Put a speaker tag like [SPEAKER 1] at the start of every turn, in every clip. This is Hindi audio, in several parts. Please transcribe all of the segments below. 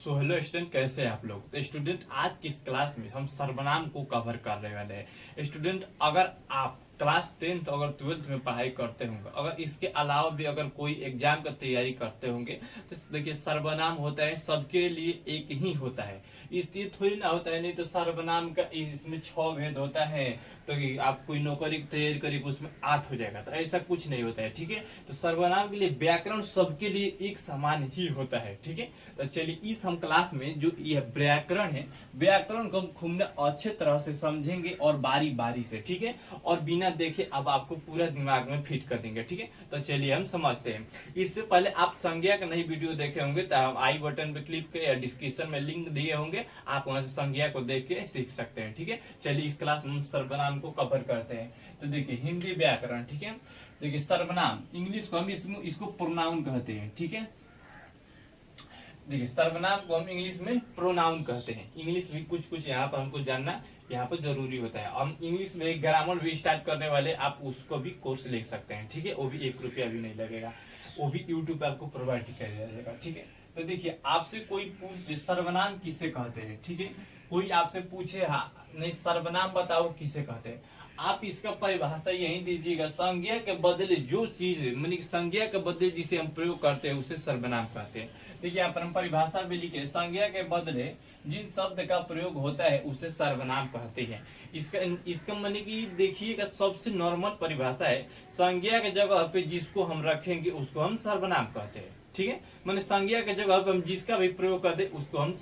[SPEAKER 1] सो हेलो स्टूडेंट, कैसे हैं आप लोग। तो स्टूडेंट, आज की इस क्लास में हम सर्वनाम को कवर कर रहे वाले हैं। स्टूडेंट, अगर आप क्लास 10th अगर 12th में पढ़ाई करते होंगे, अगर इसके अलावा भी अगर कोई एग्जाम का तैयारी करते होंगे, तो देखिए सर्वनाम होता है सबके लिए एक ही होता है। इसलिए थोड़ी ना होता है, नहीं तो सर्वनाम का इसमें 6 भेद होता है। तो आप कोई नौकरी की तैयारी करेंगे उसमें 8 हो जाएगा, तो ऐसा कुछ नहीं होता है। ठीक है, तो सर्वनाम के लिए व्याकरण सबके लिए एक समान ही होता है। ठीक है, तो चलिए इस हम क्लास में जो यह व्याकरण है, व्याकरण को हम खूब अच्छे तरह से समझेंगे और बारी बारी से। ठीक है, और बिना देखे अब आपको पूरा दिमाग में फिट कर देंगे। ठीक है, तो चलिए हम समझते हैं। इससे पहले आप संज्ञा का नई वीडियो देखे होंगे, तो आप आई बटन पे क्लिक करें या डिस्क्रिप्शन में लिंक दिए होंगे, आप वहां से संज्ञा को देख के सीख सकते हैं। ठीक है, चलिए इस क्लास में हम सर्वनाम को कवर करते हैं। तो देखिए हिंदी व्याकरण। ठीक है, देखिए सर्वनाम इंग्लिश को हम इसको प्रोनाउन कहते हैं। ठीक है, देखिए सर्वनाम को हम इंग्लिश में प्रोनाउन कहते हैं। इंग्लिश भी कुछ यहाँ पर हमको जानना यहाँ पर जरूरी होता है। हम इंग्लिश में ग्रामर भी स्टार्ट करने वाले, आप उसको भी कोर्स ले सकते हैं। ठीक है, वो भी 1 रुपया भी नहीं लगेगा, वो भी यूट्यूब पे आपको प्रोवाइड किया जाएगा। ठीक है, तो देखिए आपसे कोई पूछ दे सर्वनाम किसे कहते हैं। ठीक है, कोई आपसे पूछे हाँ नहीं सर्वनाम बताओ किसे कहते हैं, आप इसका परिभाषा यही दीजिएगा, संज्ञा के बदले जो चीज मानी संज्ञा के बदले जिसे हम प्रयोग करते हैं उसे सर्वनाम कहते हैं। देखिए यहाँ पर हम परिभाषा भी लिखे, संज्ञा के बदले जिन शब्द का प्रयोग होता है उसे सर्वनाम कहते हैं। इसका इसका माने कि देखिएगा सबसे नॉर्मल परिभाषा है, संज्ञा के जगह पे जिसको हम रखेंगे उसको हम सर्वनाम कहते हैं। ठीक है, माने संज्ञा के जगह पे हम जिसका भी प्रयोग करते हैं उसको हम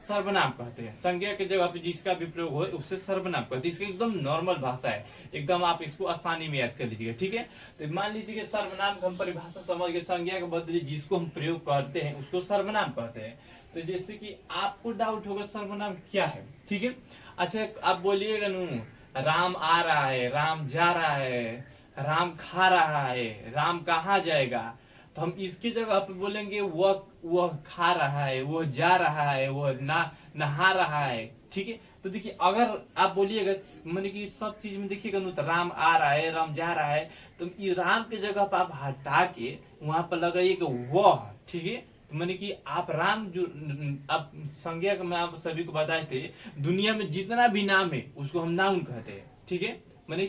[SPEAKER 1] सर्वनाम कहते हैं। संज्ञा के जगह पे जिसका भी प्रयोग हो उससे सर्वनाम कहते हैं। इसका एकदम नॉर्मल भाषा है, एकदम आप इसको आसानी में याद कर लीजिएगा। ठीक है, तो मान लीजिए कि सर्वनाम का हम परिभाषा समझ गए, संज्ञा के बदले जिसको हम प्रयोग करते हैं उसको सर्वनाम कहते हैं। तो जैसे कि आपको डाउट होगा सर्वनाम क्या है। ठीक है, अच्छा आप बोलिएगा नू, राम आ रहा है, राम जा रहा है, राम खा रहा है, राम कहाँ जाएगा, तो हम इसकी जगह पे बोलेंगे वह खा रहा है, वह जा रहा है, वह नहा रहा है। ठीक है, तो देखिए अगर आप बोलिएगा मैंने कि सब चीज में देखिएगा तो राम आ रहा है, राम जा रहा है, तो इस राम के जगह पे आप हटा के वहां पर लगाइएगा वह। ठीक है, तो मैंने कि आप राम जो आप संज्ञा का मैं आप सभी को बताए थे, दुनिया में जितना भी नाम है उसको हम नाउन कहते हैं। ठीक है, मैंने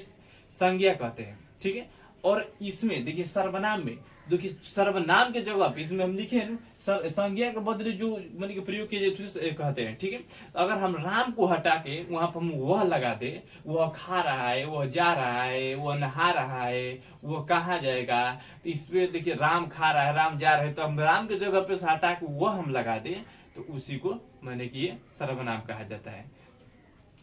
[SPEAKER 1] संज्ञा कहते हैं। ठीक है, और इसमें देखिए सर्वनाम में देखिए सर्वनाम के जगह पे इसमें हम लिखे हैं संज्ञा के बदले जो मान के प्रयोग किए जाते उसे कहते हैं। ठीक है, अगर हम राम को हटा के वहां पर हम वह लगा दे, वह खा रहा है, वह जा रहा है, वह नहा रहा है, वह कहाँ जाएगा, तो इसमें देखिए राम खा रहा है, राम जा रहा है, तो हम राम के जगह पे से हटा के वह हम लगा दे, तो उसी को मैंने कि ये सर्वनाम कहा जाता है।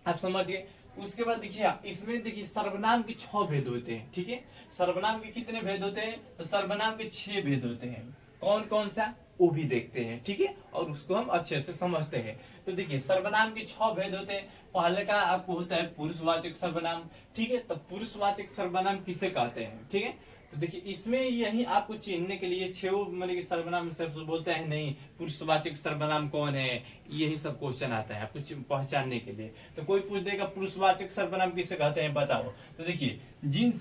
[SPEAKER 1] आप समझ गए। उसके बाद देखिए इसमें देखिए सर्वनाम के 6 भेद होते हैं। ठीक है, सर्वनाम के कितने भेद होते हैं, तो सर्वनाम के 6 भेद होते हैं। कौन कौन सा वो भी देखते हैं। ठीक है, और उसको हम अच्छे से समझते हैं। तो देखिए सर्वनाम के 6 भेद होते हैं। पहले का आपको होता है पुरुषवाचक सर्वनाम। ठीक है, तो पुरुषवाचक सर्वनाम किसे कहते हैं। ठीक है, तो देखिए इसमें यही आपको चिन्हने के लिए 6 मतलब कि सर्वनाम सबसे बोलते हैं नहीं पुरुषवाचक सर्वनाम कौन है, यही सब क्वेश्चन आता है आपको पहचानने के लिए। तो कोई पूछ देगा पुरुषवाचक सर्वनाम किसे कहते हैं बताओ, तो देखिए जिन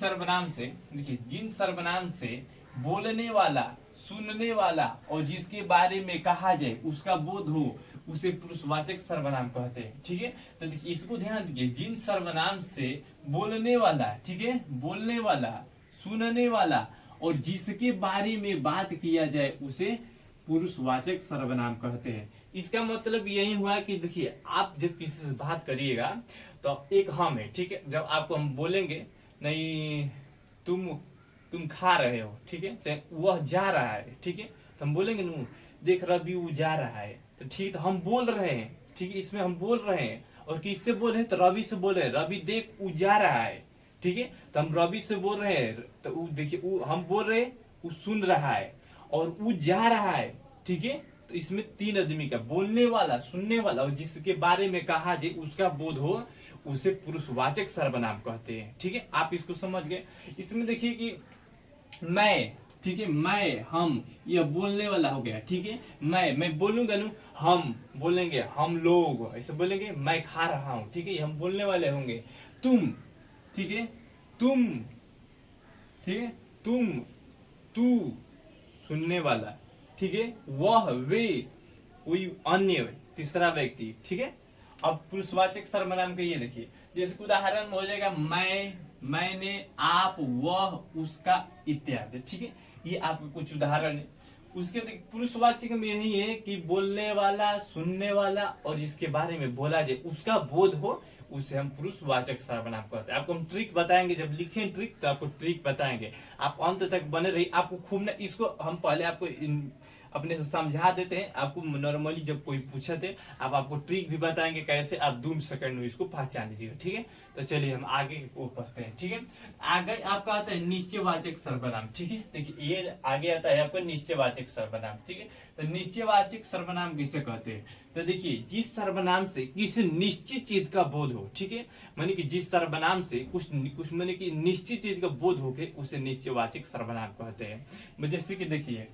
[SPEAKER 1] सर्वनाम से बोलने वाला, सुनने वाला और जिसके बारे में कहा जाए उसका बोध हो उसे पुरुषवाचक सर्वनाम कहते हैं। ठीक है, तो देखिए इसको ध्यान दीजिए, जिन सर्वनाम से बोलने वाला, ठीक है, बोलने वाला, सुनने वाला और जिसके बारे में बात किया जाए उसे पुरुषवाचक सर्वनाम कहते हैं। इसका मतलब यही हुआ कि देखिए आप जब किसी से बात करिएगा तो एक हम है। ठीक है, जब आपको हम बोलेंगे नहीं तुम खा रहे हो, ठीक है, चाहे वह जा रहा है, ठीक है, तो हम बोलेंगे नू देख रवि वो जा रहा है, तो ठीक, तो हम बोल रहे हैं। ठीक है, इसमें हम बोल रहे हैं और किससे बोल रहे हैं, तो रवि से बोल रहे हैं, रवि देख वो जा रहा है। ठीक है, तो हम रवि से बोल रहे हैं, तो देखिए हम बोल रहे हैं, वो सुन रहा है और वो जा रहा है। ठीक है, तो इसमें 3 आदमी का, बोलने वाला, सुनने वाला और जिसके बारे में कहा जाए उसका बोध हो उसे पुरुषवाचक सर्वनाम कहते हैं। ठीक है, आप इसको समझ गए। इसमें देखिए कि मैं, ठीक है, मैं, हम, यह बोलने वाला हो गया। ठीक है, मैं बोलूंगा ना, हम बोलेंगे, हम लोग ऐसे बोलेंगे, मैं खा रहा हूं। ठीक है, हम बोलने वाले होंगे। तुम, ठीक है, तुम, ठीक है, तुम, तू सुनने वाला। ठीक है, वह, वे कोई अन्य तीसरा व्यक्ति, ठीक है। अब पुरुषवाचक सर्वनाम के ये देखिए, जैसे उदाहरण में हो जाएगा मैं, मैंने, आप, वह, उसका इत्यादि, ठीक है। ये आपके कुछ उदाहरण है। उसके पुरुषवाचक में यही है कि बोलने वाला, सुनने वाला और जिसके बारे में बोला जाए उसका बोध हो, उसे हम पुरुषवाचक सर्वनाम कहते हैं। आपको हम ट्रिक बताएंगे, जब लिखें ट्रिक तो आपको ट्रिक बताएंगे, आप अंत तक बने रहिए। आपको खूब ना, इसको हम पहले आपको अपने से समझा देते हैं। आपको नॉर्मली जब कोई पूछे थे आपको ट्रिक भी बताएंगे कैसे आप 2 सेकंड में इसको पहचान लीजिएगा, ठीक है। तो चलिए हम आगे को पढ़ते हैं, ठीक है। आगे आपका आता है निश्चयवाचक सर्वनाम, ठीक है। देखिए ये आगे आता है आपका निश्चयवाचक सर्वनाम, ठीक है। तो निश्चयवाचक सर्वनाम किसे कहते हैं? तो देखिए जिस सर्वनाम से किसी निश्चित चीज का बोध हो, ठीक है, माने कि जिस सर्वनाम से कुछ माने कि निश्चित चीज का बोध हो के उसे निश्चयवाचक सर्वनाम कहते हैं। जैसे कि देखिए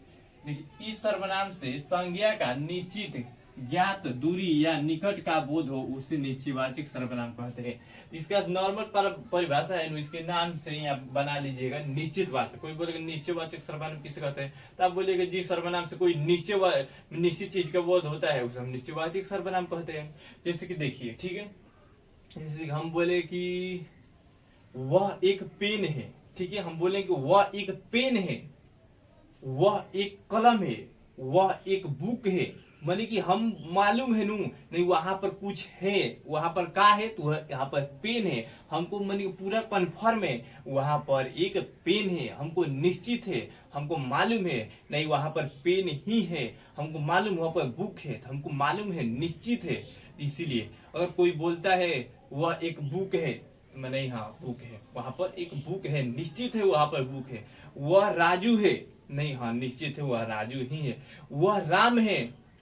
[SPEAKER 1] इस सर्वनाम से संज्ञा का निश्चित, ज्ञात, दूरी या निकट का बोध हो उसे निश्चयवाचक सर्वनाम कहते हैं। इसका नॉर्मल परिभाषा है, इसके नाम से ही आप बना लीजिएगा निश्चित वाचक। कोई बोलेगा निश्चयवाचक सर्वनाम किसे कहते हैं, तो आप बोलेगा जिस सर्वनाम से कोई निश्चित चीज का बोध होता है उसे हम निश्चयवाचक सर्वनाम कहते हैं। जैसे कि देखिए, ठीक है, जैसे हम बोले कि वह एक पेन है, ठीक है, हम बोले कि वह एक पेन है, वह एक कलम है, वह एक बुक है, माने कि हम मालूम है नू नहीं वहां पर कुछ है, वहां पर का है तो यहाँ पर पेन है, हमको माने पूरा कन्फर्म है वहां पर एक पेन है, हमको निश्चित है, हमको मालूम है नहीं वहां पर पेन ही है, हमको मालूम वहां पर बुक है, तो हमको मालूम है निश्चित है। इसीलिए अगर कोई बोलता है वह एक बुक है, मैंने हाँ बुक है, वहां पर एक बुक है, निश्चित है वहां पर बुक है। वह राजू है, नहीं हाँ निश्चित है वह राजू ही है। वह राम है,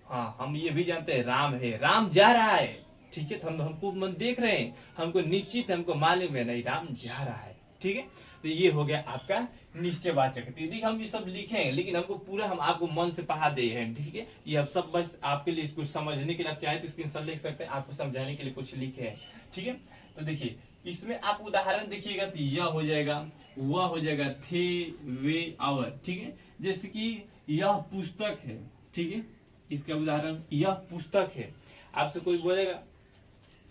[SPEAKER 1] हाँ हम ये भी जानते हैं राम है, राम जा रहा है, ठीक है, तो हमको मन देख रहे हैं, हमको निश्चित, हमको मालूम है नहीं राम जा रहा है, ठीक है। तो ये हो गया आपका निश्चयवाचक। तो यदि हम ये सब लिखे लेकिन हमको पूरा हम आपको मन से पढ़ा दे हैं, ठीक है। ये अब सब बस आपके लिए कुछ समझने के लिए आप चाहे तो स्क्रीनशॉट लिख सकते हैं, आपको समझाने के लिए कुछ लिखे हैं, ठीक है। तो देखिए इसमें आप उदाहरण देखिएगा तो यह हो जाएगा, वह हो जाएगा, थे, वे, आवर, ठीक है। जैसे कि यह पुस्तक है, ठीक है, इसका उदाहरण यह पुस्तक है। आपसे कोई बोलेगा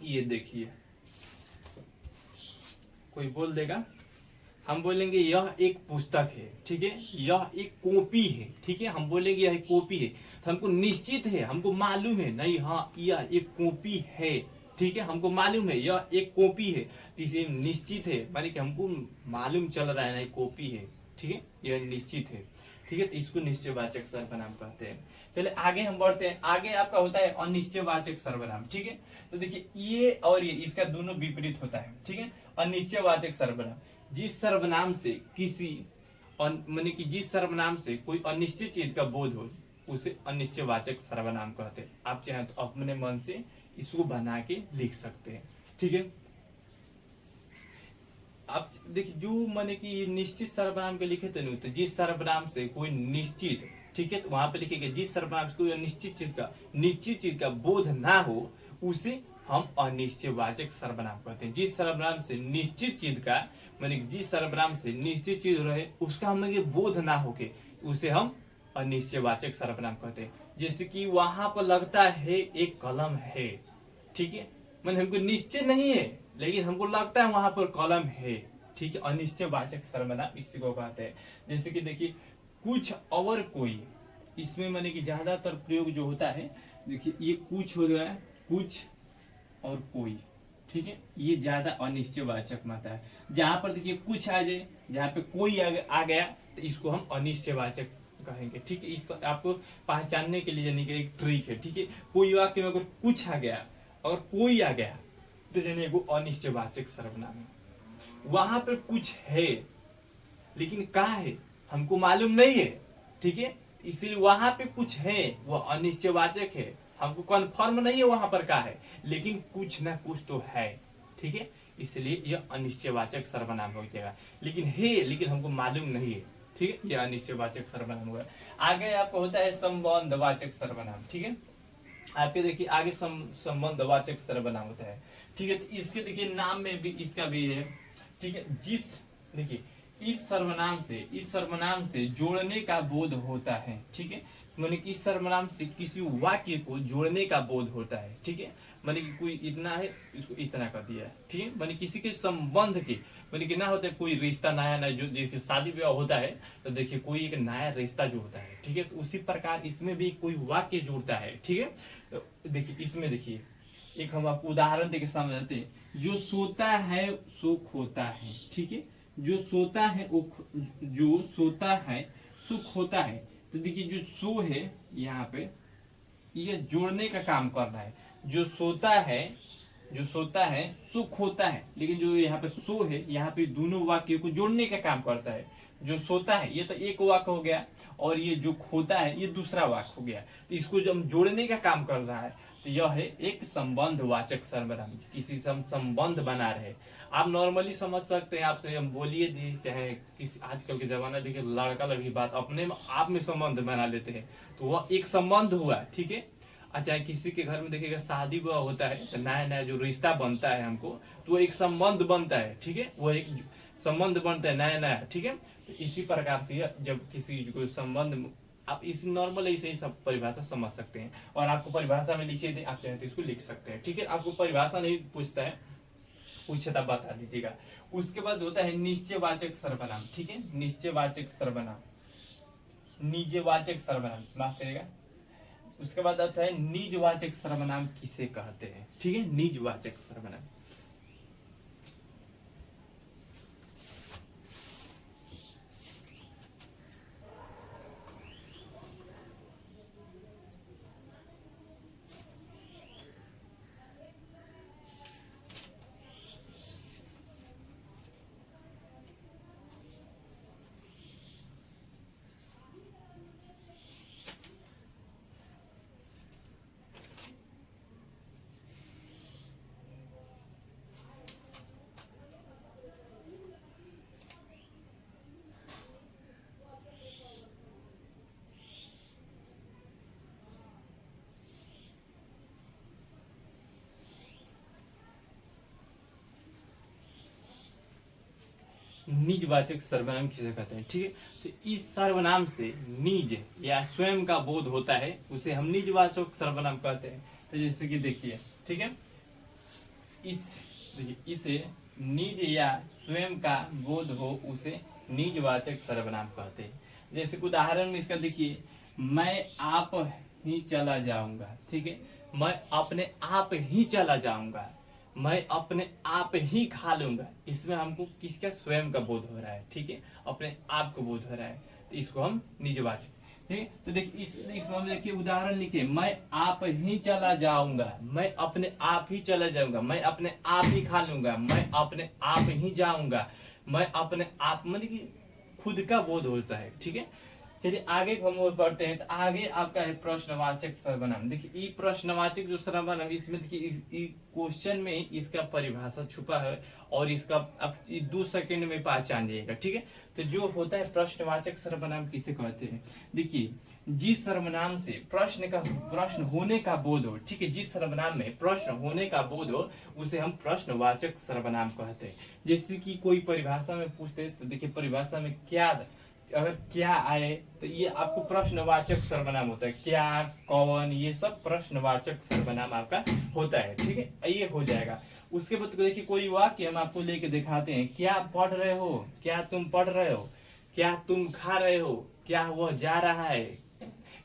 [SPEAKER 1] ये देखिए, कोई बोल देगा, हम बोलेंगे यह एक पुस्तक है, ठीक है, यह एक कॉपी है, ठीक है, हम बोलेंगे यह एक कॉपी है, तो हमको निश्चित है, हमको मालूम है नहीं हाँ यह एक कॉपी है, ठीक है, हमको मालूम है यह एक कॉपी है, तो इसे निश्चित है, माने कि हमको मालूम चल रहा है नहीं कॉपी है, ठीक है, यह निश्चित है, ठीक है। तो इसको निश्चयवाचक सर्वनाम कहते हैं। चलिए आगे हम बढ़ते हैं। आगे आपका होता है अनिश्चयवाचक सर्वनाम, ठीक है। तो देखिए ये और ये इसका दोनों विपरीत होता है, ठीक है। अनिश्चयवाचक सर्वनाम जिस सर्वनाम से किसी माने कि जिस सर्वनाम से कोई अनिश्चित चीज का बोध हो उसे अनिश्चयवाचक सर्वनाम कहते हैं। आप चाहे तो अपने मन से इसको बना के लिख सकते हैं, ठीक है। आप देखिए जो माने कि निश्चित सर्वनाम के लिखे थे नहीं, तो जिस सर्वनाम से कोई निश्चित, ठीक है, तो वहां पे लिखेंगे जिस सर्वनाम से कोई निश्चित चीज का बोध ना हो उसे हम अनिश्चयवाचक सर्वनाम कहते हैं। जिस सर्वनाम से निश्चित चीज का माने जिस सर्वनाम से निश्चित चीज रहे उसका हमें बोध ना होके उसे हम अनिश्चयवाचक सर्वनाम कहते हैं। जैसे कि वहां पर लगता है एक कलम है, ठीक है, मैंने हमको निश्चय नहीं है लेकिन हमको लगता है वहां पर कलम है, ठीक है, अनिश्चयवाचक सर्वनाम इसी को कहते हैं। जैसे कि देखिए कुछ और कोई, इसमें माने कि ज्यादातर प्रयोग जो होता है, देखिए ये कुछ हो गया, कुछ और कोई, ठीक है, ये ज्यादा अनिश्चयवाचक माता है। जहां पर देखिए कुछ आ जाए, जहां पे कोई आ गया तो इसको हम अनिश्चयवाचक कहेंगे, ठीक है। इस आपको पहचानने के लिए यानी कि एक ट्रिक है, ठीक है। कोई वाक्य में अगर कुछ आ गया और कोई आ गया तो यानी वो अनिश्चयवाचक सर्वनाम है। वहां पर कुछ है लेकिन क्या है हमको मालूम नहीं है, ठीक है, इसलिए वहां पे कुछ है वो अनिश्चयवाचक है, हमको कन्फर्म नहीं है वहां पर क्या है लेकिन कुछ ना कुछ तो है, ठीक है, इसलिए यह अनिश्चयवाचक सर्वनाम हो जाएगा। लेकिन है लेकिन हमको मालूम नहीं है, ठीक है, यह अनिश्चयवाचक सर्वनाम हुआ। आगे आपको होता है संबंधवाचक सर्वनाम, ठीक है। आपके देखिए आगे संबंधवाचक सर्वनाम होता है, ठीक है। तो इसके देखिए नाम में भी इसका भी है, ठीक है। जिस देखिए इस सर्वनाम से जोड़ने का बोध होता है, ठीक है। माने कि इस सर्वनाम से किसी वाक्य को जोड़ने का बोध होता है, ठीक है। माने कि कोई इतना है, इसको इतना कर दिया है, ठीक है। माने किसी के संबंध के, माने कि ना होता है कोई रिश्ता नया नया, जो जैसे शादी विवाह होता है तो देखिए कोई एक नया रिश्ता जोड़ता है, ठीक है। तो उसी प्रकार इसमें भी कोई वाक्य जोड़ता है, ठीक है। तो देखिए इसमें देखिए एक हम आपको उदाहरण देके समझाते हैं। जो सोता है सो खोता है, ठीक है। जो सोता है वो जो सोता है सुख होता है। तो देखिए जो सो है यहाँ पे ये जोड़ने का काम कर रहा है। जो सोता है, जो सोता है सुख होता है, लेकिन जो यहाँ पे सो है यहाँ पे दोनों वाक्य को जोड़ने का काम करता है। जो सोता है ये तो एक वाक्य हो गया, और ये जो खोता है ये दूसरा वाक्य हो गया। तो इसको जब जोड़ने का काम कर रहा है तो यह है एक संबंध वाचक सर्वनाम, किसी से हम संबंध बना रहे। आप नॉर्मली समझ सकते हैं, आपसे हम बोलिए दी चाहे किसी, आजकल के जमाना देखिए लड़का लड़की बात अपने में आप में संबंध बना लेते हैं, तो वह एक संबंध हुआ, ठीक है। चाहे किसी के घर में देखिएगा शादी विवाह होता है तो नया नया जो रिश्ता बनता है हमको, तो वो एक संबंध बनता है, ठीक है। वो एक संबंध बनता है नया नया, ठीक है। तो इसी प्रकार से जब किसी को संबंध, आप इस नॉर्मल ऐसे ही सब परिभाषा समझ सकते हैं। और आपको परिभाषा में लिखिए दे, आप चाहे तो इसको लिख सकते हैं, ठीक है। आपको परिभाषा नहीं पूछता है, पूछे तब बता दीजिएगा। उसके बाद होता है निश्चयवाचक सर्वनाम, ठीक है। निश्चयवाचक सर्वनाम, निजवाचक सर्वनाम, माफ करिएगा। उसके बाद आता है निजवाचक सर्वनाम किसे कहते हैं, ठीक है। निजवाचक सर्वनाम, निजवाचक सर्वनाम किसे कहते हैं, ठीक है। तो इस सर्वनाम से निज या स्वयं का बोध होता है, उसे हम निजवाचक सर्वनाम कहते हैं। तो जैसे कि देखिए, ठीक है, इस देखिए इसे निज या स्वयं का बोध हो उसे निजवाचक सर्वनाम कहते हैं। जैसे कि उदाहरण में इसका देखिए, मैं आप ही चला जाऊंगा, ठीक है। मैं अपने आप ही चला जाऊंगा, मैं अपने आप ही खा लूंगा। इसमें हमको किसका स्वयं का बोध हो रहा है, ठीक है, अपने आप को बोध हो रहा है, तो इसको हम निजवाचक, ठीक है। तो देखिए इसमें हम देखिए उदाहरण लिखे, मैं आप ही चला जाऊंगा, मैं अपने आप ही चला जाऊंगा, मैं अपने आप ही खा लूंगा, मैं अपने आप ही जाऊंगा, मैं अपने आप, मतलब कि खुद का बोध होता है, ठीक है। चलिए आगे हम और बढ़ते हैं। तो आगे आपका है प्रश्नवाचक सर्वनाम। देखिए ये प्रश्नवाचक जो सर्वनाम, इसमें देखिए क्वेश्चन में इसका परिभाषा छुपा है, और इसका अब 2 सेकंड में पहचान जाइएगा, ठीक है। तो जो होता है प्रश्नवाचक सर्वनाम किसे कहते हैं, देखिए जिस सर्वनाम से प्रश्न होने का बोध हो, ठीक है, जिस सर्वनाम में प्रश्न होने का बोध हो उसे हम प्रश्नवाचक सर्वनाम कहते हैं। जैसे कि कोई परिभाषा में पूछते तो देखिए परिभाषा में क्या, अगर क्या आए तो ये आपको प्रश्नवाचक सर्वनाम होता है, क्या कौन, ये सब प्रश्नवाचक सर्वनाम आपका होता है, ठीक है। ये हो जाएगा। उसके बाद देखिए कोई वाक्य हम आपको लेके दिखाते हैं, क्या पढ़ रहे हो, क्या तुम पढ़ रहे हो, क्या तुम खा रहे हो, क्या वह जा रहा है,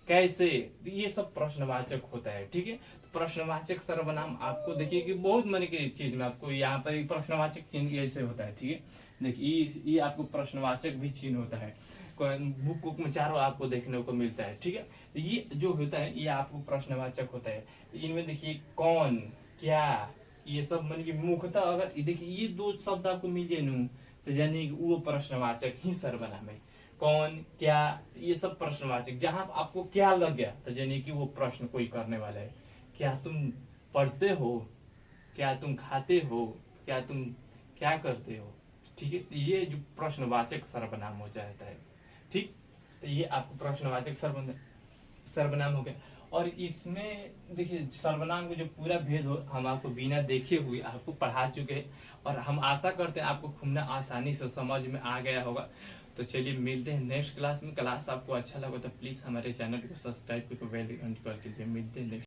[SPEAKER 1] कैसे, ये सब प्रश्नवाचक होता है, ठीक है। तो प्रश्नवाचक सर्वनाम आपको देखिए कि बहुत मन की चीज में आपको यहाँ पर एक प्रश्नवाचक चिन्ह ऐसे होता है, ठीक है। देखिए ये आपको प्रश्नवाचक भी चिन्ह होता है, बुक में चारों आपको देखने को मिलता है, ठीक है। ये जो होता है ये आपको प्रश्नवाचक होता है। इनमें देखिए कौन, क्या, ये सब मन की मुख्यतः अगर देखिए ये 2 शब्द आपको मिले नु, तो यानी वो प्रश्नवाचक ही सर्वनाम है। कौन, क्या, ये सब प्रश्नवाचक। जहां आपको क्या लग गया तो यानी कि वो प्रश्न कोई करने वाला है। क्या तुम पढ़ते हो, क्या तुम खाते हो, क्या तुम क्या करते हो, ठीक है। तो ये जो प्रश्नवाचक सर्वनाम हो जाता है, ठीक। तो ये आपको प्रश्नवाचक सर्वनाम हो गया। और इसमें देखिए सर्वनाम का जो पूरा भेद हो हम आपको बिना देखे हुए आपको पढ़ा चुके हैं, और हम आशा करते हैं आपको खूब आसानी से समझ में आ गया होगा। तो चलिए मिलते हैं नेक्स्ट क्लास में। क्लास आपको अच्छा लगा तो प्लीज़ हमारे चैनल को सब्सक्राइब करके बेल आइकन कॉल कीजिए। मिलते हैं next